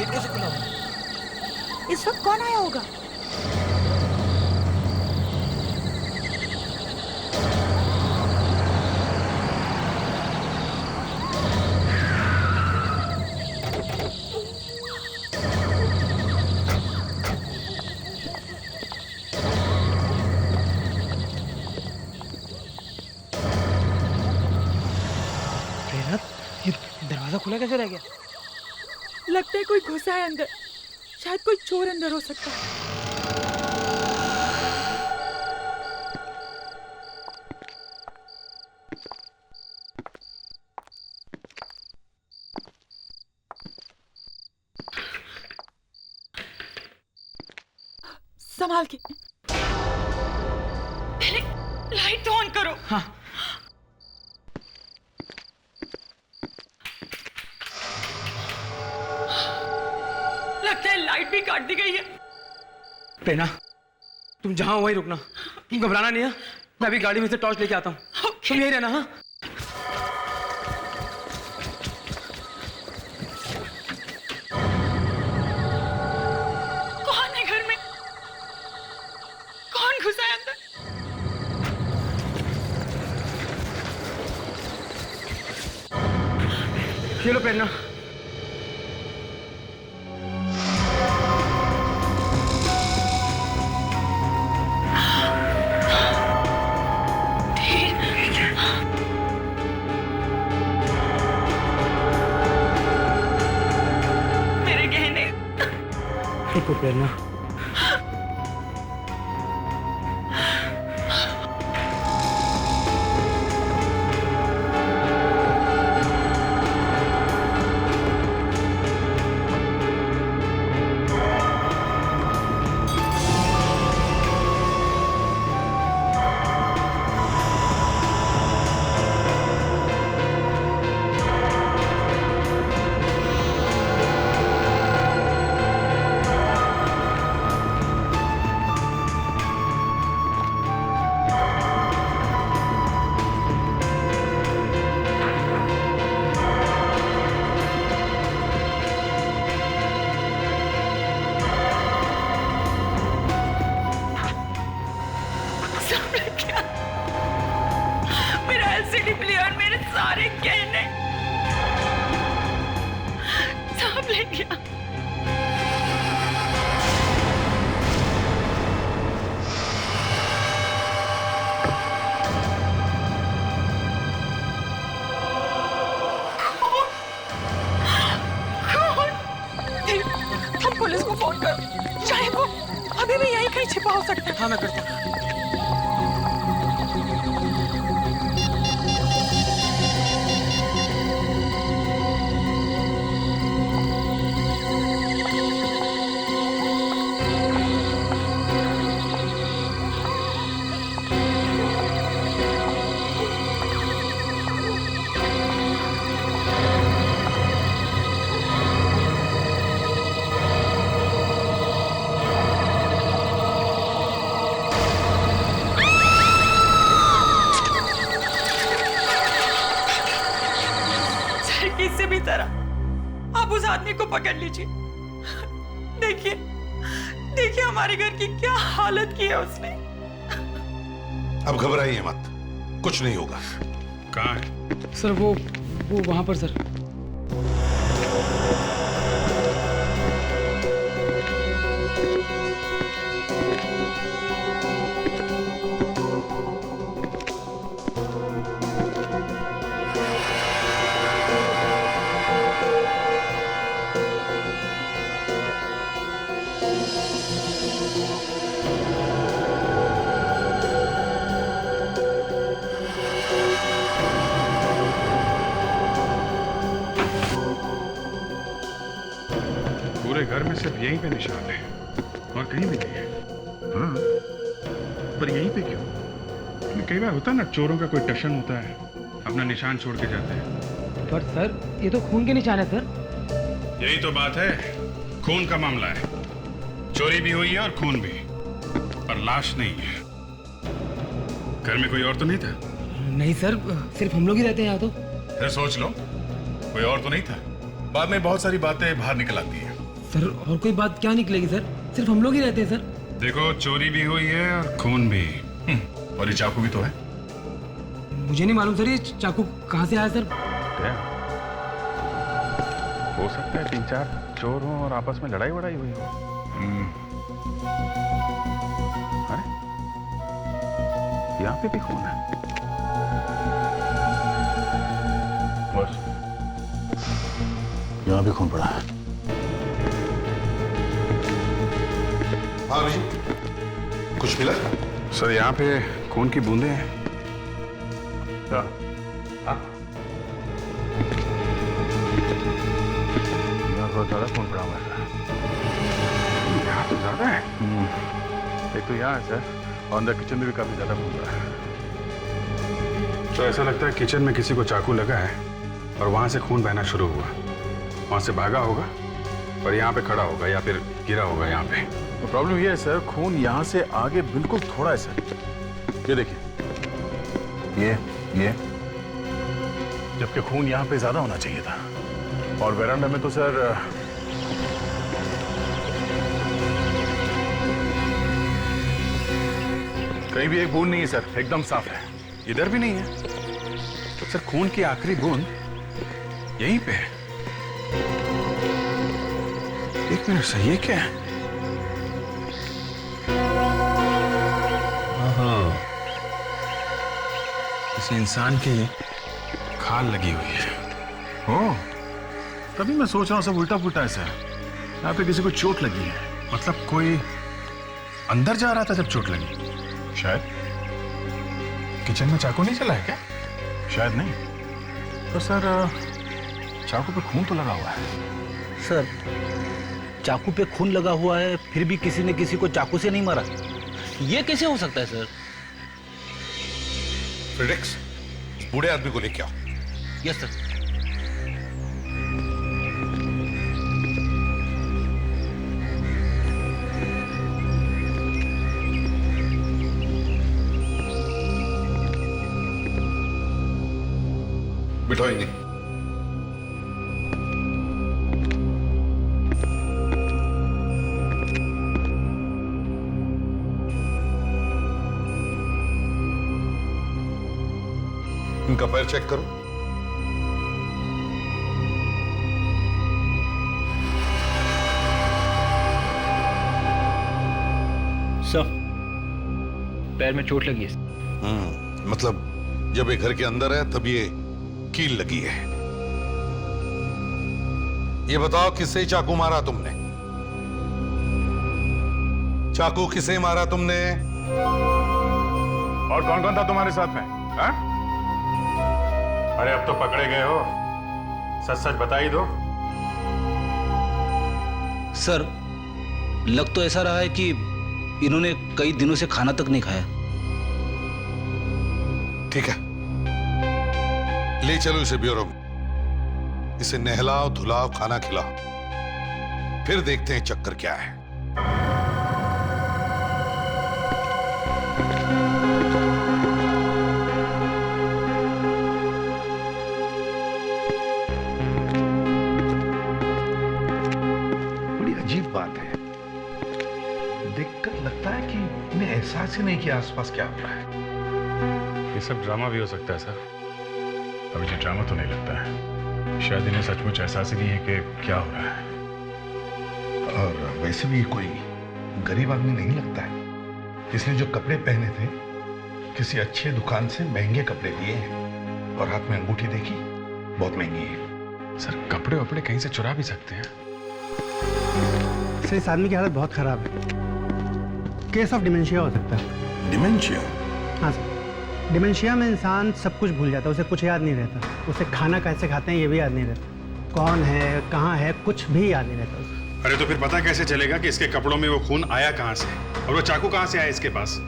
Gate कैसे खुला हुआ? इस वक्त कौन आया होगा? दरवाजा खुला कैसे रह गया? लगता है कोई घुसा है अंदर। शायद कोई चोर अंदर हो सकता है। संभाल के। पहले लाइट तो ऑन करो। हाँ। लगता है लाइट भी काट दी गई है। प्रेरणा, तुम जहां हो वहीं रुकना। तुम घबराना नहीं है। मैं अभी गाड़ी में से टॉर्च लेके आता हूँ। तुम यहीं रहना। हाँ, कौन है घर में? कौन घुसा है अंदर? ये लो प्रेरणा। देखो प्रेरणा, सारे गहने सब ले गया। हम पुलिस को फोन करो, चाहे वो अभी भी यहीं कहीं छिपा हो सकता है। हाँ मैं करता हूँ। किसी भी तरह आप उस आदमी को पकड़ लीजिए। देखिए देखिए हमारे घर की क्या हालत की है उसने। अब घबराइए मत, कुछ नहीं होगा। कहाँ है सर? वो वहां पर सर। पूरे घर में सिर्फ यहीं पे निशान है और कहीं भी नहीं है। हाँ, पर यहीं पे क्यों? कई बार होता है ना, चोरों का कोई टशन होता है, अपना निशान छोड़ के जाते हैं। पर सर ये तो खून के निशान है सर। यही तो बात है, खून का मामला है। चोरी भी हुई है और खून भी, पर लाश नहीं है। घर में कोई और तो नहीं था? नहीं सर, सिर्फ हम लोग ही रहते हैं यहाँ तो। फिर सोच लो, कोई और तो नहीं था। बाद में बहुत सारी बातें बाहर निकल आती है। सर और कोई बात क्या निकलेगी सर? सिर्फ हम लोग ही रहते हैं सर। देखो, चोरी भी हुई है और खून भी। और ये चाकू भी तो है। मुझे नहीं मालूम सर ये चाकू कहाँ से आया सर। हो सकता है 3-4 चोर हों और आपस में लड़ाई वड़ाई हुई हो। अरे यहाँ पे भी खून है। बस यहाँ भी खून पड़ा है। हाँ अभिजीत, कुछ मिला? सर यहाँ पे खून की बूंदें हैं। क्या? हाँ, यहाँ थोड़ा ज्यादा खून पड़ा हुआ है। यहाँ तो ज्यादा है। एक तो यहाँ है सर, और अंदर किचन में भी काफी ज्यादा खून पड़ा है। तो ऐसा लगता है किचन में किसी को चाकू लगा है और वहां से खून बहना शुरू हुआ। वहां से भागा होगा और यहाँ पे खड़ा होगा या फिर गिरा होगा यहाँ पे। तो प्रॉब्लम ये है सर, खून यहाँ से आगे बिल्कुल थोड़ा है सर। ये देखिए, ये जबकि खून यहाँ पे ज्यादा होना चाहिए था। और वेरांडा में तो सर कहीं भी एक बूंद नहीं है सर, एकदम साफ है। इधर भी नहीं है। तो सर खून की आखिरी बूंद यहीं पे है। एक मिनट सर, ये क्या है? किसी इंसान की खाल लगी हुई है। ओह, तभी मैं सोच रहा हूँ सब उल्टा पुल्टा है सर। यहाँ पे किसी को चोट लगी है। मतलब कोई अंदर जा रहा था जब चोट लगी? शायद। किचन में चाकू नहीं चला है क्या? शायद नहीं। तो सर चाकू पे खून तो लगा हुआ है। सर चाकू पे खून लगा हुआ है, फिर भी किसी ने किसी को चाकू से नहीं मारा। ये कैसे हो सकता है सर? फ्रेडेक्स, बूढ़े आदमी को लेके आओ। Yes sir. बिठाओ इन्हें। इनका पैर चेक करो। सर पैर में चोट लगी है। मतलब जब ये घर के अंदर है तब ये कील लगी है। ये बताओ किससे चाकू मारा तुमने? चाकू किसे मारा तुमने? और कौन कौन था तुम्हारे साथ में? हा? अरे अब तो पकड़े गए हो, सच सच बता ही दो। सर लग तो ऐसा रहा है कि इन्होंने कई दिनों से खाना तक नहीं खाया। ठीक है, ले चलो इसे ब्यूरो में। इसे नहलाओ धुलाओ खाना खिलाओ, फिर देखते हैं चक्कर क्या है। बड़ी अजीब बात है, देखकर लगता है कि इन्हें एहसास ही नहीं कि आसपास क्या हो रहा है। ये सब ड्रामा भी हो सकता है सर। अभी जो ड्रामा तो नहीं लगता है, शायद इन्हें सचमुच एहसास ही नहीं है कि क्या हो रहा है। और वैसे भी कोई गरीब आदमी नहीं लगता है। इसने जो कपड़े पहने थे किसी अच्छे दुकान से महंगे कपड़े लिए हैं, और हाथ में अंगूठी देखी, बहुत महंगी है। सर कपड़े वपड़े कहीं से चुरा भी सकते हैं। सर इस आदमी की हालत बहुत खराब है। केस ऑफ डिमेंशिया हो सकता है। डिमेंशिया? हाँ सर, डिमेंशिया में इंसान सब कुछ भूल जाता है, उसे कुछ याद नहीं रहता। उसे खाना कैसे खाते हैं ये भी याद नहीं रहता, कौन है कहाँ है कुछ भी याद नहीं रहता उसे। अरे तो फिर पता कैसे चलेगा कि इसके कपड़ों में वो खून आया कहाँ से और वो चाकू कहाँ से आया इसके पास?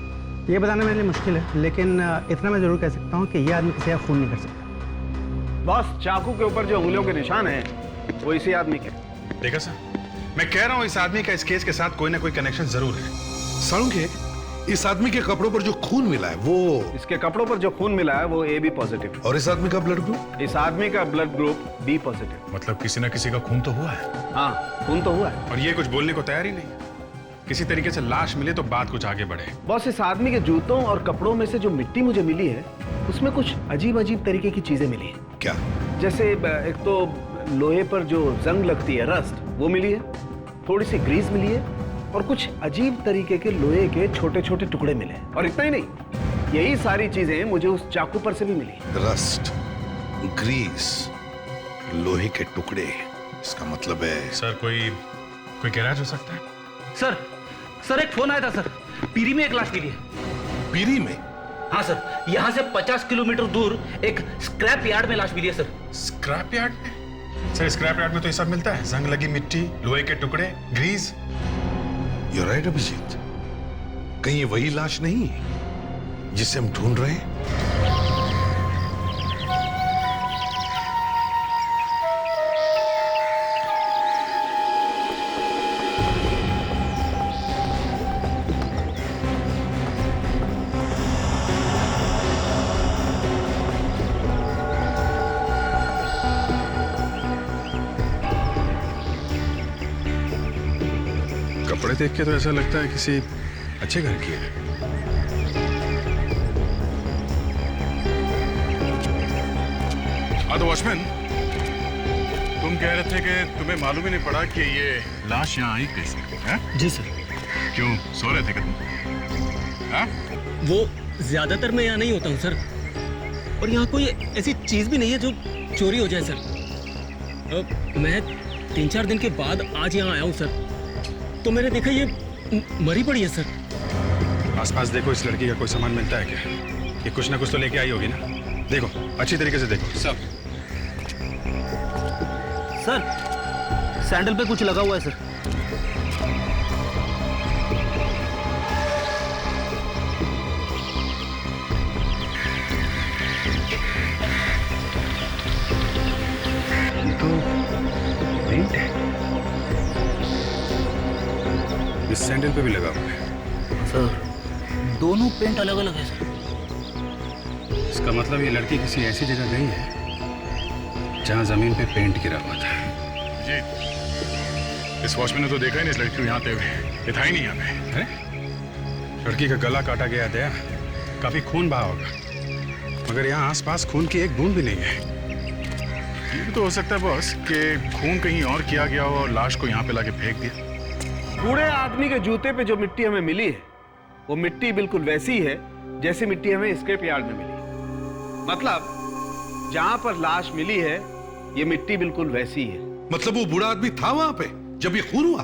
ये बताना मेरे लिए मुश्किल है, लेकिन इतना मैं जरूर कह सकता हूँ कि ये आदमी किसी का खून नहीं कर सकता। बॉस चाकू के ऊपर जो उंगलियों के निशान हैं वो इसी आदमी के। देखा सर, मैं कह रहा हूँ इस आदमी का इस केस के साथ कोई ना कोई कनेक्शन जरूर है। सालुंखे, इस आदमी के कपड़ों पर जो खून मिला है वो, इसके कपड़ों पर जो खून मिला है वो AB पॉजिटिव। और इस आदमी का ब्लड ग्रुप? इस आदमी का ब्लड ग्रुप B पॉजिटिव। मतलब किसी ना किसी का खून तो हुआ है। हाँ, खून तो हुआ है। और ये कुछ बोलने को तैयार ही नहीं। किसी तरीके से लाश मिले तो बात कुछ आगे बढ़े। बॉस, इस आदमी के जूतों और कपड़ों में से जो मिट्टी मुझे मिली है उसमें कुछ अजीब अजीब तरीके की चीजें मिली है। क्या? जैसे एक तो लोहे पर जो जंग लगती है, रस्ट, वो मिली है, थोड़ी सी ग्रीस मिली है और कुछ अजीब तरीके के लोहे के छोटे छोटे टुकड़े मिले हैं। और इतना ही नहीं, यही सारी चीजें मुझे उस चाकू पर से भी मिली। रस्ट, ग्रीस, लोहे के टुकड़े, इसका मतलब है सर कोई गैराज हो सकता है? सर एक फोन आया था सर, पीरी में एक लाश मिली है। पीरी में? हाँ सर, यहाँ से 50 किलोमीटर दूर एक स्क्रैप यार्ड में लाश मिली है सर। स्क्रैप यार्ड में? सर स्क्रैप यार्ड में तो ये सब मिलता है, जंग लगी मिट्टी, लोहे के टुकड़े, ग्रीस। You're right, Abhijit. कहीं ये वही लाश नहीं है जिसे हम ढूंढ रहे हैं? कपड़े देख के तो ऐसा लगता है किसी अच्छे घर की है। हाँ तो वॉचमैन, तुम कह रहे थे कि तुम्हें मालूम ही नहीं पड़ा कि ये लाश यहाँ आई कैसे? हैं? जी सर। क्यों, सो रहे थे क्या तुम? हाँ? वो ज्यादातर मैं यहाँ नहीं होता हूँ सर, और यहाँ कोई ऐसी चीज भी नहीं है जो चोरी हो जाए सर। मैं 3-4 दिन के बाद आज यहाँ आया हूँ सर, तो मैंने देखा ये मरी पड़ी है सर। आसपास देखो, इस लड़की का कोई सामान मिलता है क्या? ये कुछ ना कुछ तो लेके आई होगी ना? देखो, अच्छी तरीके से देखो सब। सर सैंडल पे कुछ लगा हुआ है सर। ये तो पेंट है। इस सैंडल पे भी लगा हुआ है। सर दोनों पेंट अलग अलग है सर। इसका मतलब ये लड़की किसी ऐसी जगह गई है जहां जमीन पे पेंट गिरा हुआ था। जी, इस वॉचमैन ने तो देखा ही नहीं इस लड़की को यहाँ पे, ये था ही नहीं यहाँ पे। है? लड़की का गला काटा गया दया, काफी खून बहा होगा, मगर यहाँ आसपास खून की एक बूंद भी नहीं है। ये भी तो हो सकता है बॉस कि खून कहीं और किया गया हो और लाश को यहाँ पे लाके फेंक दिया। बूढ़े आदमी के जूते पे जो मिट्टी हमें मिली है वो मिट्टी बिल्कुल वैसी है जैसी मिट्टी हमें स्क्रैप यार्ड में मिली। मतलब जहां पर लाश मिली है ये मिट्टी बिल्कुल वैसी है। मतलब वो बूढ़ा आदमी था वहां पे जब ये खून हुआ?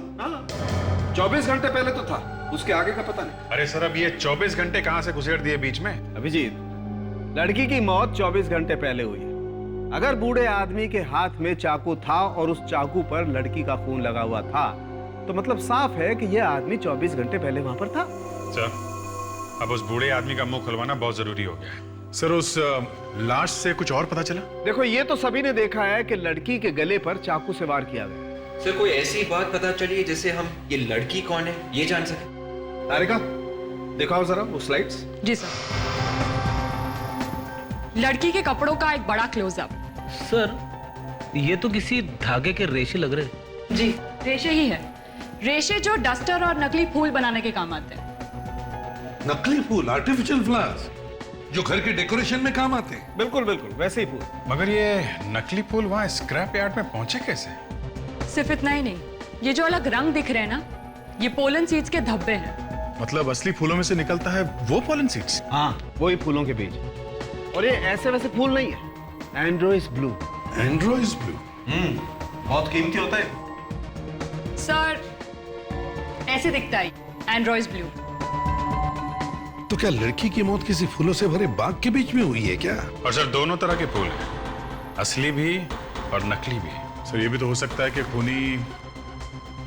24 घंटे पहले तो था, उसके आगे का पता नहीं। अरे सर, अब ये 24 घंटे कहां से घुसेड़ दिए बीच में? अभिजीत, लड़की की मौत 24 घंटे पहले हुई है। अगर बूढ़े आदमी के हाथ में चाकू था और उस चाकू पर लड़की का खून लगा हुआ था तो मतलब साफ है कि यह आदमी 24 घंटे पहले वहां पर था। सर, अब उस बूढ़े आदमी का मुंह खुलवाना बहुत जरूरी हो गया है। सर, उस लाश से कुछ और पता चला? देखो, ये तो सभी ने देखा है कि लड़की के गले पर चाकू से वार किया गया। सर, कोई ऐसी बात पता चली है जिससे हम ये लड़की कौन है ये जान सके? तारिका, दिखाओ जरा वो स्लाइड्स। जी सर। लड़की के कपड़ों का एक बड़ा क्लोजअप। सर ये तो किसी धागे के रेशे लग रहे हैं। जी, रेशे ही है। रेशे जो डस्टर और नकली फूल बनाने के काम आते हैं। नकली फूल, आर्टिफिशियल फ्लावर्स जो घर के डेकोरेशन में काम आते हैं। बिल्कुल बिल्कुल वैसे ही फूल। मगर ये नकली फूल वहां स्क्रैप यार्ड में पहुंचे कैसे? सिर्फ इतना ही नहीं, ये जो अलग रंग दिख रहे हैं ना, ये पोलन सीड्स के धब्बे हैं। मतलब असली फूलों में से निकलता है वो पोलन सीड्स? हाँ, वही फूलों के बीज। और ये ऐसे वैसे फूल नहीं है, एंड्रोइस ब्लू। एंड्रोइस ब्लू? बहुत कीमती होता है सर। ऐसे दिखता है एंड्रोइस ब्लू। तो क्या लड़की की मौत किसी फूलों से भरे बाग के बीच में हुई है क्या? और सर, दोनों तरह के फूल हैं, असली भी और नकली भी। सर, ये भी तो हो सकता है कि खूनी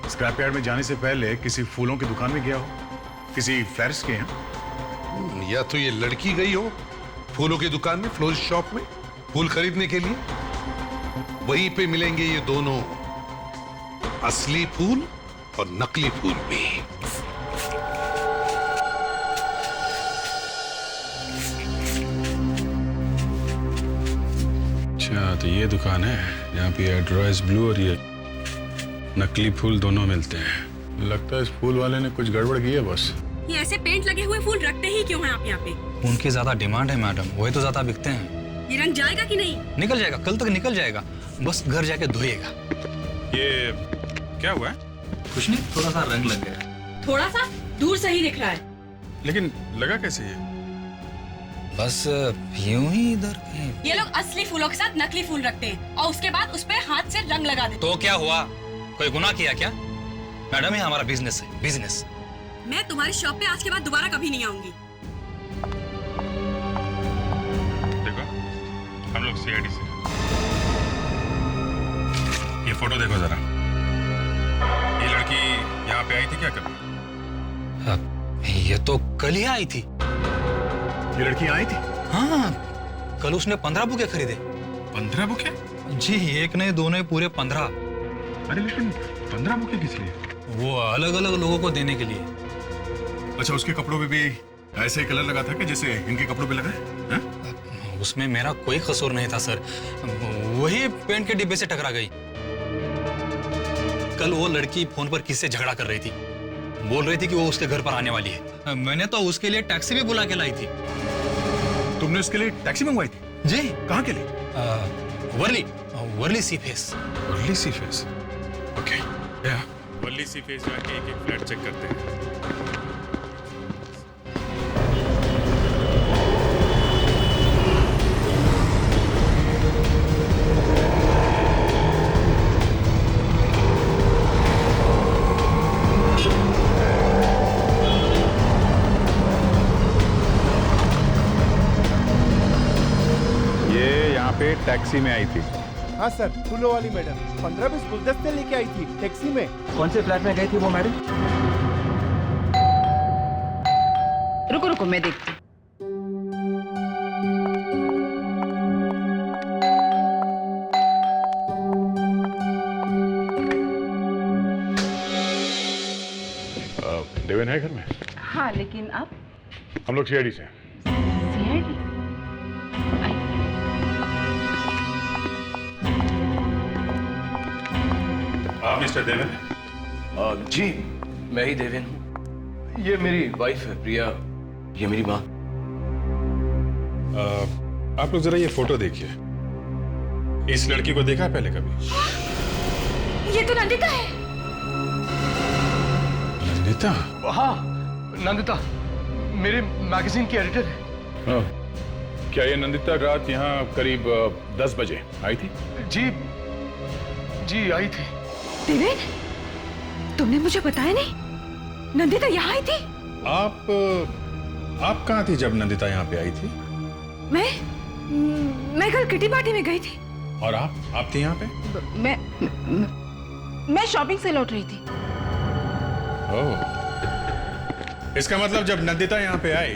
स्क्रैप यार्ड में जाने से पहले किसी फूलों की दुकान में गया हो, किसी फ्लरिस्ट के यहाँ। या तो ये लड़की गई हो फूलों की दुकान में, फ्लोरिस्ट शॉप में फूल खरीदने के लिए, वहीं पे मिलेंगे ये दोनों, असली फूल और नकली फूल भी। अच्छा ये दुकान है यहाँ पे एड्रोइस ब्लू और ये नकली फूल दोनों मिलते हैं। लगता है इस फूल वाले ने कुछ गड़बड़ की है बस। ये ऐसे पेंट लगे हुए फूल रखते ही क्यों हैं आप यहाँ पे? उनकी ज्यादा डिमांड है मैडम, वही तो ज्यादा बिकते हैं। ये रंग जाएगा कि नहीं? निकल जाएगा, कल तक निकल जाएगा, बस घर जाके धोइएगा। ये क्या हुआ है? कुछ नहीं, थोड़ा सा रंग लग गया। थोड़ा सा दूर से ही दिख रहा है। लेकिन लगा कैसे ये? बस यूं ही इधर कहीं। ये लोग असली फूलों के साथ नकली फूल रखते हैं और उसके बाद उस पे हाथ से रंग लगा देते। तो क्या हुआ, कोई गुनाह किया क्या? मैडम ये हमारा बिजनेस है, बिजनेस। मैं तुम्हारी शॉप पे आज के बाद दोबारा कभी नहीं आऊंगी। देखो हम लोग सीआईडी से। ये फोटो देखो जरा। ये लड़की यहाँ पे आई थी क्या कभी? ये तो कल ही आई थी। ये लड़की आई थी? हाँ, कल उसने 15 बुके खरीदे। 15 बुके? जी, एक नहीं दो नहीं, पूरे 15। अरे लेकिन 15 बुके किस लिए? वो अलग अलग लोगों को देने के लिए। अच्छा, उसके कपड़ों पे भी ऐसे ही कलर लगा था कि जैसे इनके कपड़ों पे लगा है? उसमें मेरा कोई कसूर नहीं था सर, वही पेंट के डिब्बे से टकरा गई। कल वो लड़की फोन पर किससे झगड़ा कर रही थी, बोल रही थी कि वो उसके घर पर आने वाली है। मैंने तो उसके लिए टैक्सी भी बुला के लाई थी। तुमने उसके लिए टैक्सी मंगवाई थी? जी। कहाँ के लिए? वर्ली सी फेस। वर्ली सी फेस, ओके। वर्ली सी फेस जाके एक एक फ्लैट चेक करते हैं। टैक्सी में आई थी। हाँ सर, फूलों वाली मैडम 15-20 गुलदस्ते लेके आई थी टैक्सी में। कौन से फ्लैट में गई थी वो मैडम? रुको रुको मैं देखती। देवेन है घर में? हाँ, लेकिन आप? हम लोग सीआईडी से। सीआईडी? मिस्टर देवेन? जी, मैं ही देवेन हूँ। ये मेरी वाइफ है प्रिया, ये मेरी माँ। आप लोग जरा ये फोटो देखिए। इस लड़की को देखा है पहले कभी? ये तो नंदिता है। नंदिता? हाँ, नंदिता मेरे मैगजीन की एडिटर है। क्या ये नंदिता रात यहाँ करीब 10 बजे आई थी? जी आई थी। देवेन, तुमने मुझे बताया नहीं, नंदिता यहाँ आई थी? आप कहाँ थी जब नंदिता यहाँ पे आई थी? मैं कल किटी पार्टी में गई थी। और आप थी यहाँ पे? मैं शॉपिंग से लौट रही थी। ओह, इसका मतलब जब नंदिता यहाँ पे आई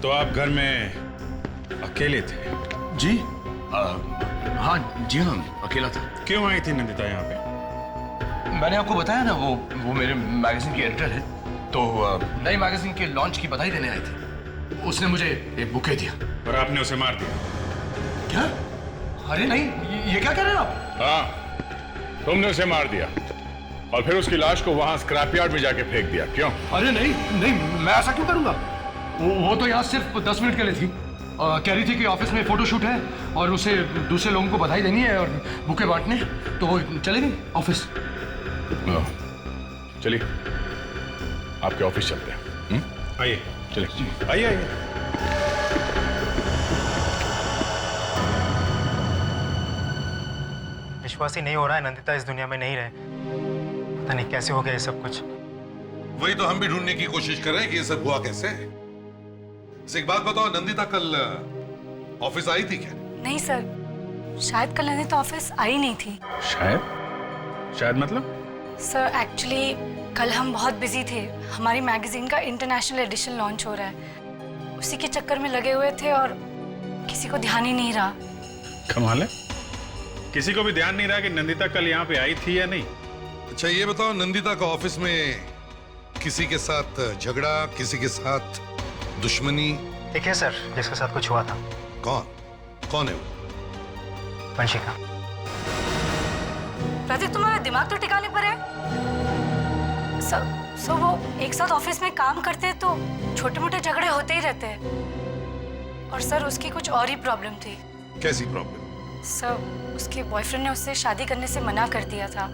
तो आप घर में अकेले थे? जी हाँ, अकेला था। क्यों आई थी नंदिता यहाँ पे? मैंने आपको बताया ना, वो मेरे मैगजीन की एडिटर है, तो नई मैगजीन के लॉन्च की बधाई देने आई थी। उसने मुझे एक बुके दिया। और आपने उसे मार दिया? क्या? अरे नहीं, ये क्या कह रहे हैं आप? हाँ, तुमने उसे मार दिया और फिर उसकी लाश को वहां स्क्रैप यार्ड में जाके फेंक दिया। क्यों? अरे नहीं, मैं ऐसा क्यों करूंगा? वो तो यहाँ सिर्फ 10 मिनट के लिए थी। कह रही थी कि ऑफिस में फोटोशूट है और उसे दूसरे लोगों को बधाई देनी है और बुके बांटने, तो वो चली गई ऑफिस। चलिए आपके ऑफिस चलते हैं। आइए, चलिए आइए। विश्वास ही नहीं हो रहा है नंदिता इस दुनिया में नहीं रहे। पता नहीं कैसे हो गया ये सब कुछ। वही तो हम भी ढूंढने की कोशिश कर रहे हैं कि ये सब हुआ कैसे। एक बात बताओ, नंदिता कल ऑफिस आई थी क्या? नहीं सर, शायद कल नंदिता ऑफिस आई नहीं थी। शायद मतलब? सर एक्चुअली कल हम बहुत बिजी थे, हमारी मैगजीन का इंटरनेशनल एडिशन लॉन्च हो रहा है, उसी के चक्कर में लगे हुए थे और किसी को ध्यान ही नहीं रहा। कमाल है, किसी को भी ध्यान नहीं रहा कि नंदिता कल यहाँ पे आई थी या नहीं। अच्छा ये बताओ, नंदिता का ऑफिस में किसी के साथ झगड़ा, किसी के साथ दुश्मनी? एक है सर जिसके साथ कुछ हुआ था। कौन है वो? वंशिका, प्रतीक तुम्हारा दिमाग तो ठिकाने पर है। सर वो एक साथ ऑफिस में काम करते हैं तो छोटे मोटे झगड़े होते ही रहते हैं। और सर उसकी कुछ और ही प्रॉब्लम थी। कैसी प्रॉब्लम? सर उसके बॉयफ्रेंड ने उससे शादी करने से मना कर दिया था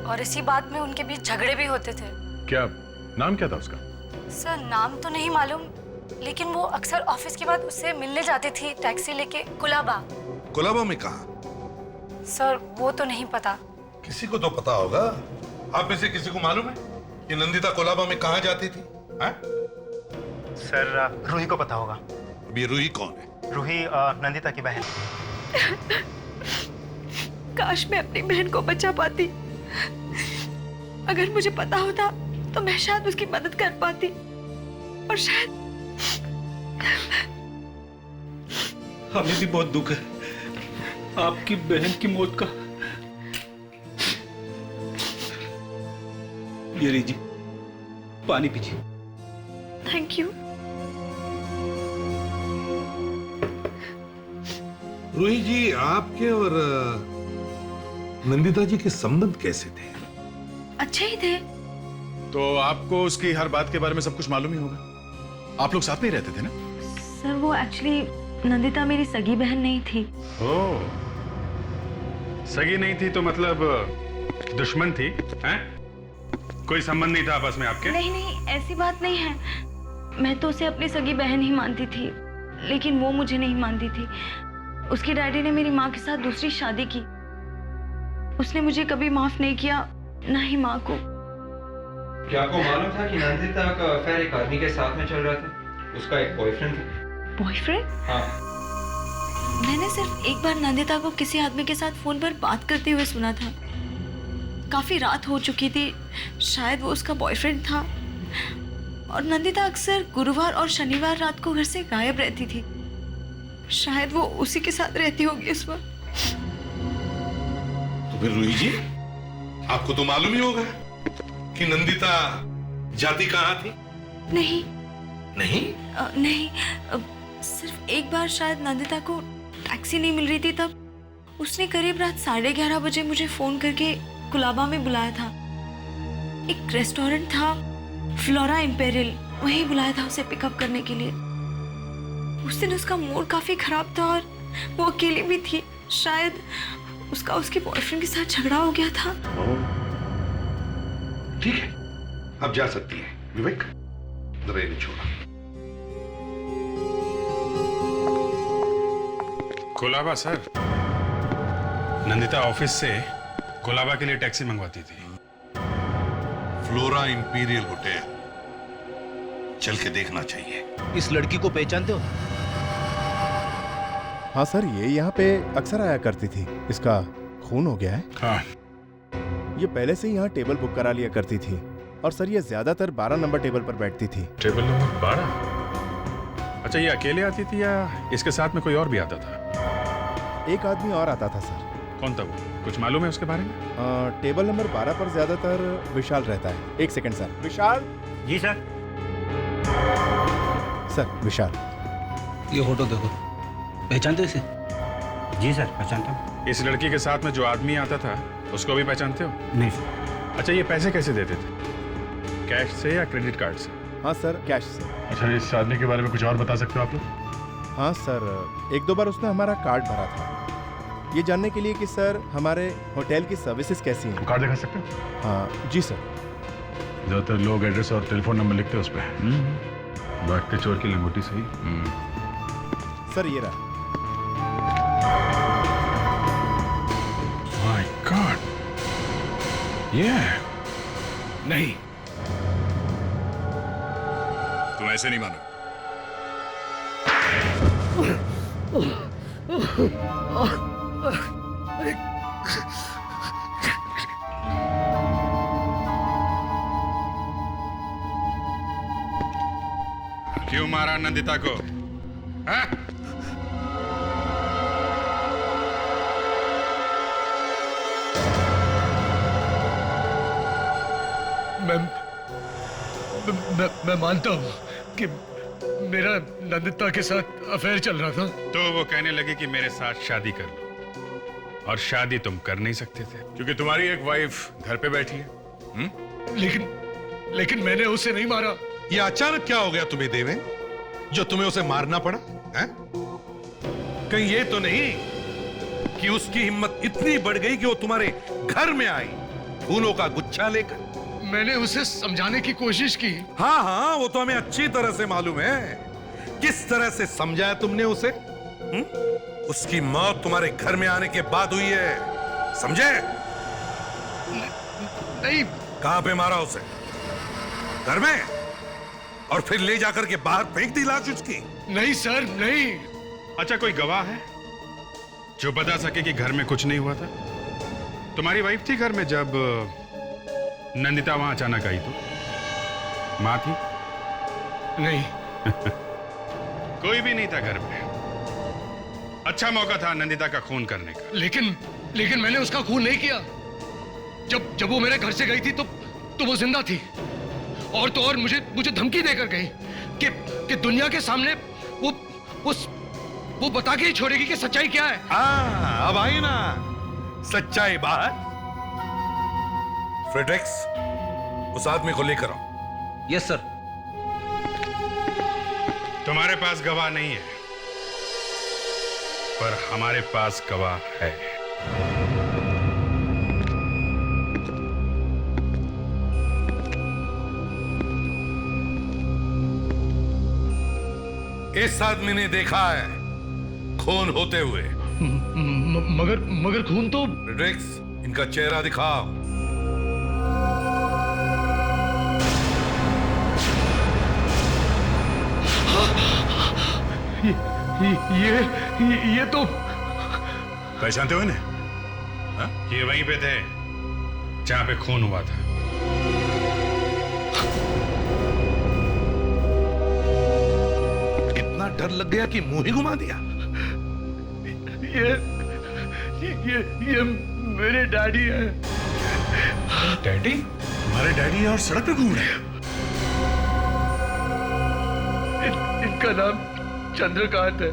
और इसी बात में उनके बीच झगड़े भी होते थे। क्या नाम क्या था उसका? सर नाम तो नहीं मालूम, लेकिन वो अक्सर ऑफिस के बाद उससे मिलने जाती थी टैक्सी लेके कुलाबा। कुलाबा में कहाँ? सर वो तो नहीं पता। किसी को तो पता होगा। आप में से किसी को मालूम है कि नंदिता कोलाबा में कहाँ जाती थी? सर रूही को पता होगा। अभी रूही कौन है? रूही नंदिता की बहन। काश मैं अपनी बहन को बचा पाती। अगर मुझे पता होता तो मैं शायद उसकी मदद कर पाती और शायद। हमें भी बहुत दुख है आपकी बहन की मौत का। ये लीजिए पानी पीजिए। Thank you. रूही जी, आपके और नंदिता जी के संबंध कैसे थे? अच्छे ही थे। तो आपको उसकी हर बात के बारे में सब कुछ मालूम ही होगा। आप लोग साथ में ही रहते थे ना? सर वो एक्चुअली नंदिता मेरी सगी बहन नहीं थी। ओह, सगी नहीं थी तो मतलब दुश्मन थी? हैं? कोई संबंध नहीं था आपस में आपके? नहीं नहीं, ऐसी बात नहीं है। मैं तो उसे अपनी सगी बहन ही मानती थी, लेकिन वो मुझे नहीं मानती थी। उसके डैडी ने मेरी माँ के साथ दूसरी शादी की। उसने मुझे कभी माफ नहीं किया, ना ही माँ को। क्या आपको मालूम था कि नंदिता का अफेयर एक आदमी के साथ में चल रहा था? उसका एक बॉयफ्रेंड था। बॉयफ्रेंड? हाँ। मैंने सिर्फ एक बार नंदिता को किसी आदमी के साथ फोन पर बात करते हुए सुना था। काफी रात हो चुकी थी, शायद वो उसका बॉयफ्रेंड था। और नंदिता अक्सर गुरुवार और शनिवार रात को घर से गायब रहती थी। शायद वो उसी के साथ रहती होगी उस वक्त। तो फिर रूही जी, आपको तो मालूम ही होगा कि नंदिता जाती कहाँ थी? नहीं नहीं? नहीं, सिर्फ एक बार शायद नंदिता को टैक्सी नहीं मिल रही थी, तब उसने करीब रात 11:30 बजे मुझे फोन करके कुलाबा में बुलाया था। एक रेस्टोरेंट था, फ्लोरा इंपेरियल, वहीं बुलाया था उसे पिकअप करने के लिए। उस दिन उसका मूड काफी खराब था और वो अकेली भी थी। शायद उसका उसके बॉयफ्रेंड के साथ झगड़ा हो गया था। ठीक है, अब जा सकती हैं। विवेक, जरा इन्हें छोड़ा। कोलाबा सर, नंदिता ऑफिस से कोलाबा के लिए टैक्सी मंगवाती थी। फ्लोरा इंपीरियल होटल, चल के देखना चाहिए। इस लड़की को पहचानते हो? हाँ सर, ये यहाँ पे अक्सर आया करती थी। इसका खून हो गया है। हाँ। ये पहले से ही यहाँ टेबल बुक करा लिया करती थी और सर ये ज्यादातर 12 नंबर टेबल पर बैठती थी। Table number 12? अच्छा, ये अकेले आती थी या इसके साथ में कोई और भी आता था? एक आदमी और आता था सर। कौन था वो? कुछ मालूम है उसके बारे में? टेबल नंबर 12 पर ज्यादातर विशाल रहता है। एक सेकंड सर। विशाल। जी सर। सर विशाल। ये फोटो देखो, पहचानते हो इसे? जी सर, पहचानता हूँ। इस लड़की के साथ में जो आदमी आता था उसको भी पहचानते हो? नहीं सर। अच्छा, ये पैसे कैसे देते थे? कैश से या क्रेडिट कार्ड से? हाँ सर, कैश से। अच्छा, इस आदमी के बारे में कुछ और बता सकते हो आप लोग? हाँ सर, 1-2 बार उसने हमारा कार्ड भरा था, ये जानने के लिए कि सर हमारे होटल की सर्विसेज कैसी हैं। कार्ड दिखा सकते हो? हाँ जी सर। ज्यादातर लोग एड्रेस और टेलीफोन नंबर लिखते हैं उस पर। भागते चोर की लंगोटी सही। सर ये रहा। माय गॉड, ये नहीं, तुम ऐसे नहीं मानो। क्यों मारा नंदिता को? हाँ? मैं मानता हूँ कि मेरा नंदिता के साथ अफेयर चल रहा था। तो वो कहने लगी कि मेरे साथ शादी कर लो, और शादी तुम कर नहीं सकते थे क्योंकि तुम्हारी एक वाइफ घर पे बैठी है। लेकिन मैंने उसे नहीं मारा। ये अचानक क्या हो गया तुम्हें देवे, जो तुम्हें उसे मारना पड़ा है? कहीं ये तो नहीं कि उसकी हिम्मत इतनी बढ़ गई कि वो तुम्हारे घर में आई फूलों का गुच्छा लेकर? मैंने उसे समझाने की कोशिश की। हाँ हाँ, वो तो हमें अच्छी तरह से मालूम है। किस तरह से समझाया तुमने उसे? उसकी मौत तुम्हारे घर में आने के बाद हुई है, समझे? नहीं। कहां पे मारा उसे? घर में? और फिर ले जाकर के बाहर फेंक दी लाश उसकी? नहीं सर, नहीं। अच्छा, कोई गवाह है जो बता सके कि घर में कुछ नहीं हुआ था? तुम्हारी वाइफ थी घर में जब नंदिता वहां अचानक आई तो? मां थी? नहीं। कोई भी नहीं था घर में। अच्छा मौका था नंदिता का खून करने का। लेकिन मैंने उसका खून नहीं किया। जब वो मेरे घर से गई थी तो वो जिंदा थी। और तो और मुझे धमकी देकर गई कि दुनिया के सामने वो बता के ही छोड़ेगी कि सच्चाई क्या है। अब आई ना सच्चाई बाहर। फ्रेडरिक्स, उस आदमी को लेकर आओ। Yes sir. तुम्हारे पास गवाह नहीं है, पर हमारे पास गवाह है। इस आदमी ने देखा है खून होते हुए। मगर खून तो। फ्रेडरिक्स, इनका चेहरा दिखाओ। ये तो। पहचानते हो इन्हें? ये वहीं पे थे जहां पे खून हुआ था। इतना डर लग गया कि मुंह ही घुमा दिया। ये मेरे डैडी है। डैडी? तुम्हारे डैडी है और सड़क पे घूम रहे हैं? इनका नाम चंद्रकांत है।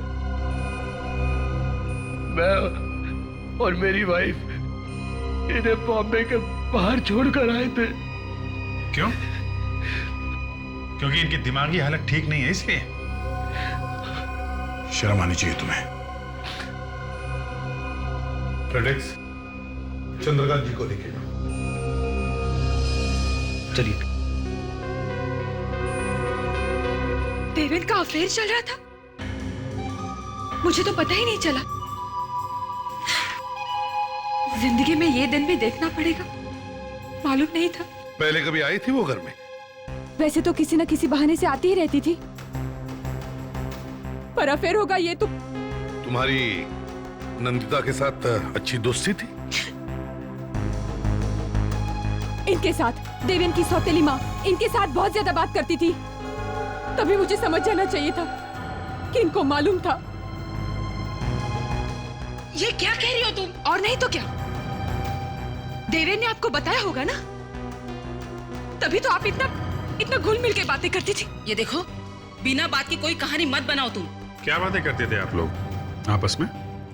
मैं और मेरी वाइफ इन्हें बॉम्बे के बाहर छोड़कर आए थे। क्यों? क्योंकि इनकी दिमागी हालत ठीक नहीं है इसलिए? शर्म आनी चाहिए तुम्हें। फ्रेडरिक्स, चंद्रकांत जी को लेके चलिए। देवेन का अफेयर चल रहा था, मुझे तो पता ही नहीं चला। जिंदगी में ये दिन भी देखना पड़ेगा, मालूम नहीं था। पहले कभी आई थी वो घर में? वैसे तो किसी न किसी बहाने से आती ही रहती थी, पर अफेयर होगा ये तो। तुम्हारी नंदिता के साथ अच्छी दोस्ती थी? इनके साथ, देवेन की सौतेली माँ इनके साथ बहुत ज्यादा बात करती थी। तभी मुझे समझ जाना चाहिए था कि इनको मालूम था। ये क्या कह रही हो तुम? और नहीं तो क्या, देवेन ने आपको बताया होगा ना, तभी तो आप इतना घुल मिल के बातें करती थी। ये देखो, बिना बात की कोई कहानी मत बनाओ तुम। क्या बातें करते थे आप लोग आपस में?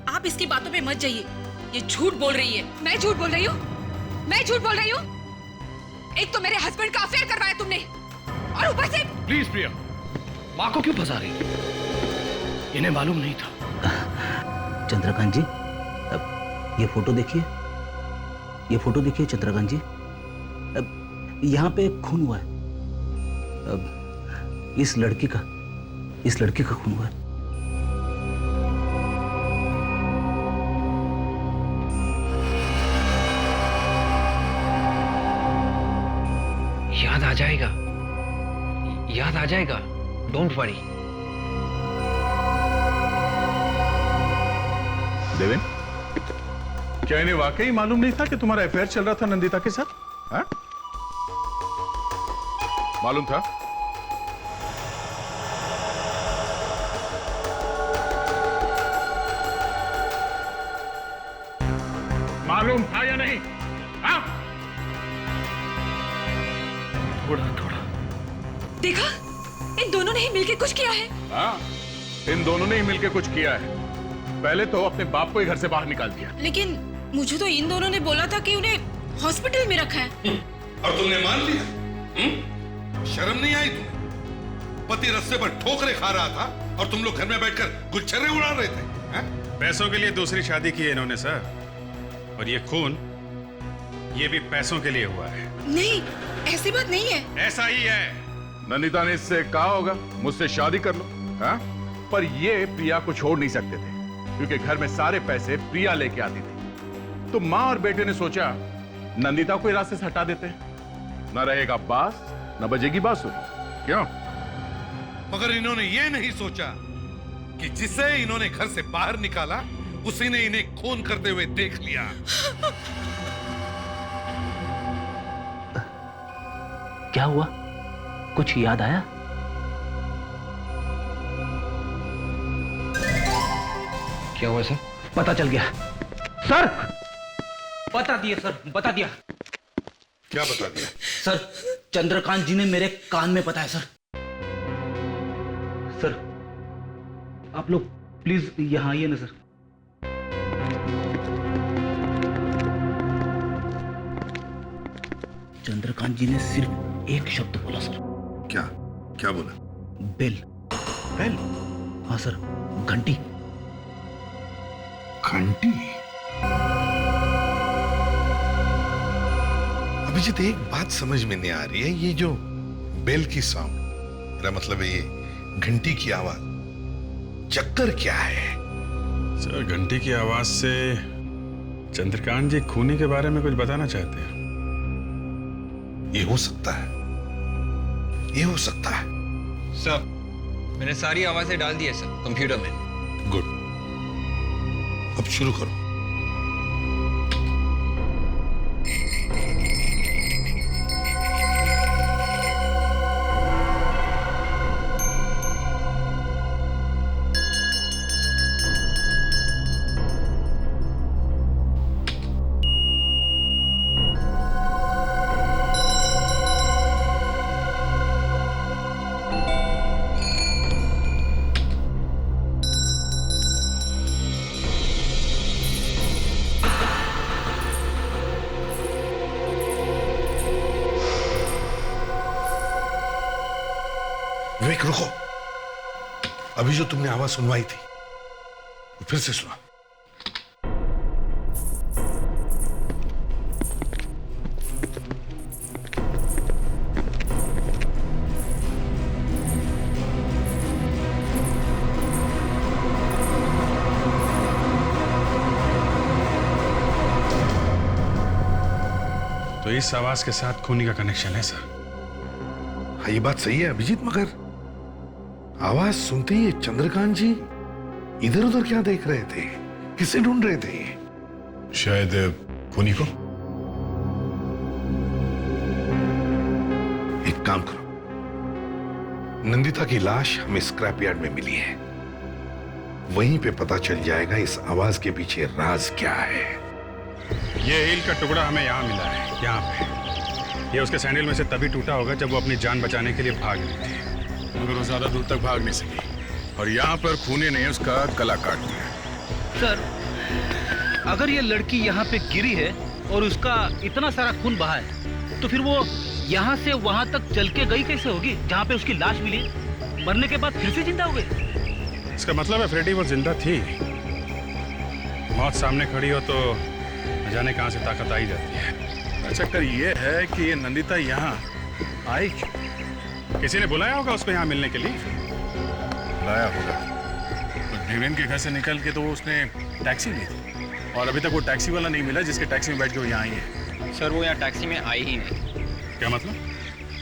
आप इसकी बातों पे मत जाइए, ये झूठ बोल रही है। मैं झूठ बोल रही हूँ? मैं झूठ बोल रही हूँ? एक तो मेरे हस्बैंड का अफेयर करवाया तुमने, और ऊपर से। प्लीज प्रिया, माँ को क्यों फंसा रही? इन्हें मालूम नहीं था। चंद्रकांत जी, अब ये फोटो देखिए, ये फोटो देखिए चंद्रकांत जी। अब यहाँ पे खून हुआ है। अब इस लड़की का खून हुआ है। याद आ जाएगा, डोंट वरी। देवेन, क्या इन्हें वाकई मालूम नहीं था कि तुम्हारा अफेयर चल रहा था नंदिता के साथ? हाँ? मालूम था? मालूम था या नहीं? हाँ? थोड़ा देखा, इन दोनों ने ही मिलके कुछ किया है। हाँ, इन दोनों ने ही मिलके कुछ किया है। पहले तो अपने बाप को ही घर से बाहर निकाल दिया। लेकिन मुझे तो इन दोनों ने बोला था कि उन्हें हॉस्पिटल में रखा है। और तुमने मान लिया? शर्म नहीं आई तुम्हें? पति रास्ते पर ठोकरे खा रहा था और तुम लोग घर में बैठकर गुच्छर्रे उड़ा रहे थे। पैसों के लिए दूसरी शादी की है इन्होंने सर, और ये खून ये भी पैसों के लिए हुआ है। नहीं, ऐसी बात नहीं है। ऐसा ही है। नंदिता ने इससे कहा होगा मुझसे शादी कर लो, हाँ? पर ये प्रिया को छोड़ नहीं सकते थे क्योंकि घर में सारे पैसे प्रिया लेके आती थी। तो माँ और बेटे ने सोचा नंदिता को रास्ते से हटा देते हैं, न रहेगा बास न बजेगी बांसुरी। क्यों? मगर इन्होंने ये नहीं सोचा कि जिसे इन्होंने घर से बाहर निकाला उसी ने इन्हें खून करते हुए देख लिया। क्या हुआ? कुछ याद आया? क्या हुआ सर? पता चल गया सर। बता दिया सर, बता दिया। क्या बता दिया? सर, चंद्रकांत जी ने मेरे कान में बताया सर। सर, आप लोग प्लीज यहां आइए ना सर। चंद्रकांत जी ने सिर्फ एक शब्द बोला सर। क्या? क्या बोला? बेल। बेल? हाँ सर, घंटी। घंटी? अभिजीत, एक बात समझ में नहीं आ रही है, ये जो बेल की साउंड, मेरा मतलब है ये घंटी की आवाज, चक्कर क्या है? सर, घंटी की आवाज से चंद्रकांत जी खूनी के बारे में कुछ बताना चाहते हैं। ये हो सकता है, ये हो सकता है। सर, मैंने सारी आवाजें डाल दी है सर कंप्यूटर में। गुड, अब शुरू करो। विवेक, रुको। अभी जो तुमने आवाज सुनवाई थी वो फिर से सुना। तो इस आवाज के साथ खूनी का कनेक्शन है सर। हाँ, ये बात सही है अभिजीत, मगर आवाज सुनते ही चंद्रकांत जी इधर उधर क्या देख रहे थे? किसे ढूंढ रहे थे? शायद खूनी को। एक काम करो, नंदिता की लाश हमें स्क्रैप यार्ड में मिली है, वहीं पे पता चल जाएगा इस आवाज के पीछे राज क्या है। ये हील का टुकड़ा हमें यहाँ मिला है, यहाँ पे। ये उसके सैंडल में से तभी टूटा होगा जब वो अपनी जान बचाने के लिए भाग रही थी, मगर वो ज्यादा दूर तक भाग नहीं सकी और यहाँ पर खूनी ने उसका गला काट दिया। सर, अगर ये लड़की यहाँ पे गिरी है और उसका इतना सारा खून बहा है, तो फिर वो यहाँ से वहां तक चल के गई कैसे होगी जहाँ पे उसकी लाश मिली? मरने के बाद फिर से जिंदा हो गई? इसका मतलब है फ्रेडी वो जिंदा थी। मौत सामने खड़ी हो तो न जाने कहां से ताकत आई जाती है। चक्कर ये है कि ये नंदिता यहाँ आई क्यों? किसी ने बुलाया होगा उसको यहाँ मिलने के लिए। बुलाया होगा तो देवेन के घर से निकल के तो उसने टैक्सी ली थी और अभी तक वो टैक्सी वाला नहीं मिला जिसके टैक्सी में बैठ के वो यहाँ आई है। सर, वो यहाँ टैक्सी में आई ही नहीं। क्या मतलब?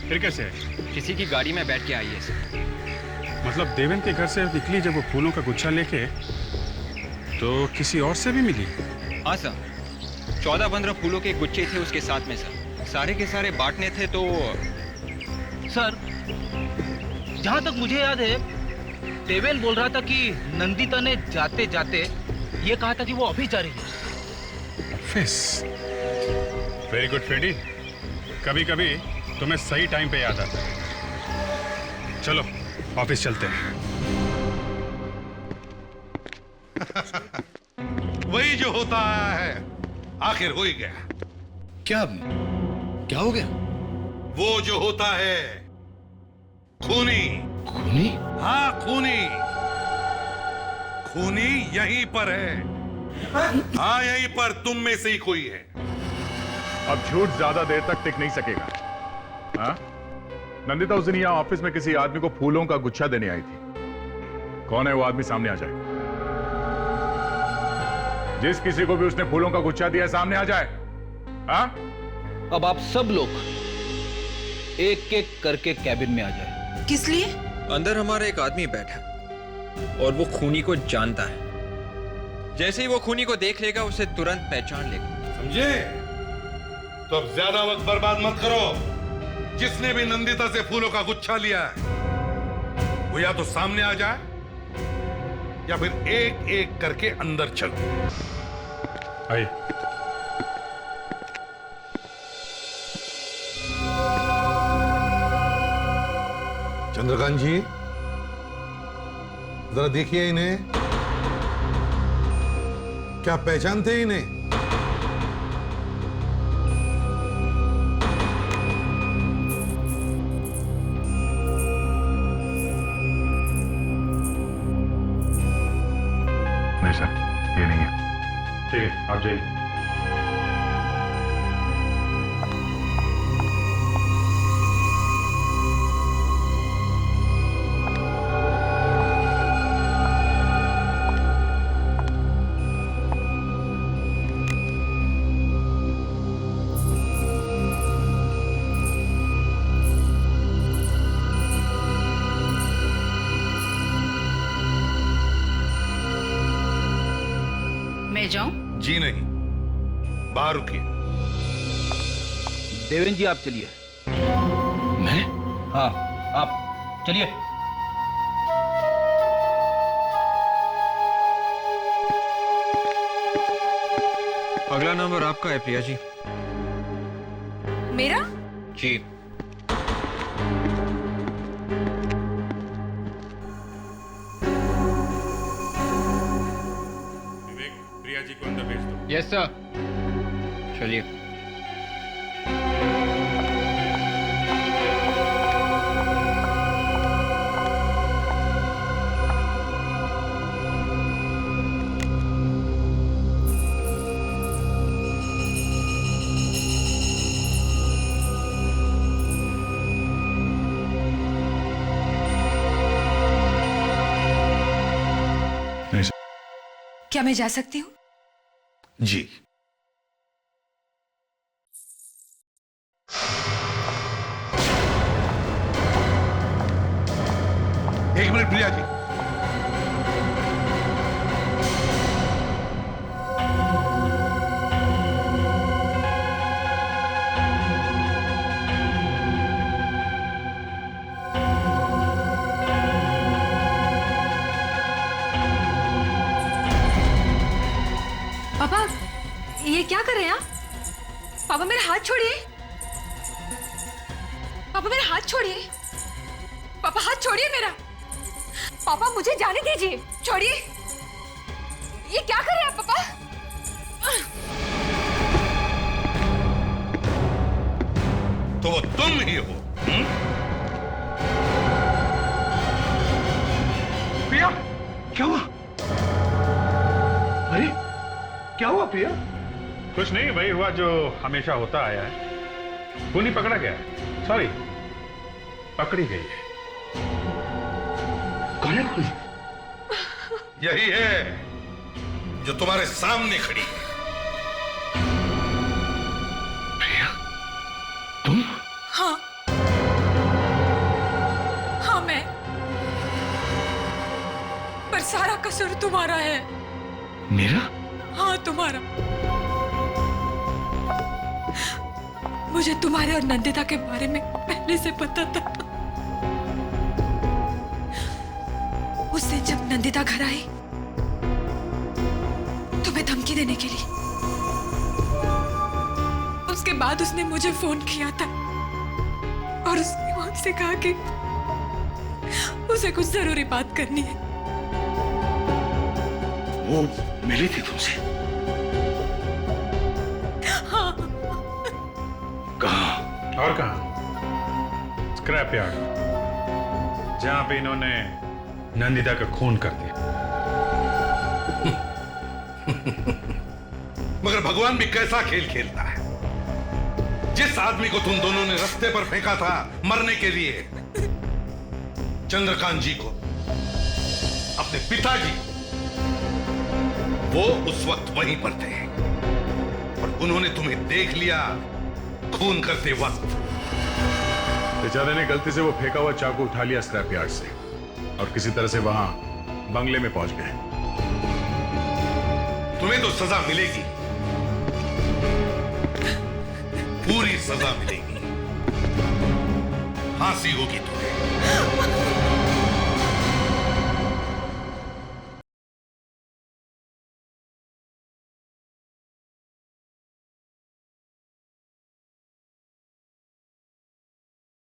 फिर कैसे है? किसी की गाड़ी में बैठ के आई है सर। मतलब देवेन के घर से निकली जब वो फूलों का गुच्छा लेके, तो किसी और से भी मिली? हाँ सर, 14-15 फूलों के गुच्छे थे उसके साथ में सर। सारे के सारे बांटने थे तो। सर, जहां तक मुझे याद है, देवेन बोल रहा था कि नंदिता ने जाते जाते ये कहा था कि वो ऑफिस जा रही है। ऑफिस? वेरी गुड फ्रेडी, कभी कभी तुम्हें सही टाइम पे याद आता है। चलो ऑफिस चलते हैं। वही जो होता आया है आखिर हो ही गया। क्या हो गया? वो जो होता है खूनी। खूनी? हाँ खूनी। खूनी यहीं पर है। हाँ यहीं पर तुम में से ही कोई है। अब झूठ ज्यादा देर तक टिक नहीं सकेगा। हाँ? नंदिता उस दिन यहाँ ऑफिस में किसी आदमी को फूलों का गुच्छा देने आई थी। कौन है वो आदमी, सामने आ जाए। जिस किसी को भी उसने फूलों का गुच्छा दिया सामने आ जाए। हाँ? अब आप सब लोग एक एक करके कैबिन में आ जाए। किस लिए? अंदर हमारा एक आदमी बैठा और वो खूनी को जानता है। जैसे ही वो खूनी को देख लेगा उसे तुरंत पहचान लेगा। समझे? तो अब ज्यादा वक्त बर्बाद मत करो। जिसने भी नंदिता से फूलों का गुच्छा लिया है वो या तो सामने आ जाए या फिर एक एक करके अंदर चलो। आइए। चंद्रकांत जी जरा देखिए इन्हें। क्या पहचानते हैं इन्हें? नहीं सर, ये नहीं है। ठीक है, आप जाइए। मैं जाऊं? जी नहीं, बाहर रुकिए। देवेंद्र जी आप चलिए। मैं? हाँ आप चलिए। अगला नंबर आपका है प्रिया जी। मेरा? जी। प्रिया जी को अंदर भेज दो। Yes sir. चलिए। क्या मैं जा सकती हूँ? जी। एक मिनट प्रिया जी। पापा ये क्या कर रहे हैं आप? पापा मेरा हाथ छोड़िए। पापा मेरा हाथ छोड़िए। पापा हाथ छोड़िए मेरा। पापा मुझे जाने दीजिए। छोड़िए। ये क्या कर रहे हैं आप पापा? तो वो तुम ही हो। प्रिया, क्या हुआ? अरे क्या हुआ प्रिया? कुछ नहीं, वही हुआ जो हमेशा होता आया है। खूनी पकड़ा गया है। सॉरी, पकड़ी गई है। कौन है खूनी? यही है जो तुम्हारे सामने खड़ी है। प्रिया, तुम? हाँ हाँ मैं। पर सारा कसूर तुम्हारा है। मेरा? हाँ तुम्हारा। मुझे तुम्हारे और नंदिता के बारे में पहले से पता था। उसने जब नंदिता घर आई तुम्हें धमकी देने के लिए, उसके बाद उसने मुझे फोन किया था और उसने मुझसे कहा कि उसे कुछ जरूरी बात करनी है। वो मिली थी तुमसे? हाँ। कहाँ? और कहाँ? स्क्रैप यार्ड, जहां पे इन्होंने नंदिता का खून कर दिया। मगर भगवान भी कैसा खेल खेलता है। जिस आदमी को तुम दोनों ने रास्ते पर फेंका था मरने के लिए, चंद्रकांत जी को, अपने पिताजी, वो उस वक्त वहीं पर थे और उन्होंने तुम्हें देख लिया खून करते वक्त। बेचारे ने गलती से वो फेंका हुआ चाकू उठा लिया स्क्रैप यार्ड से और किसी तरह से वहां बंगले में पहुंच गए। तुम्हें तो सजा मिलेगी, पूरी सजा मिलेगी, फांसी होगी तुम्हें।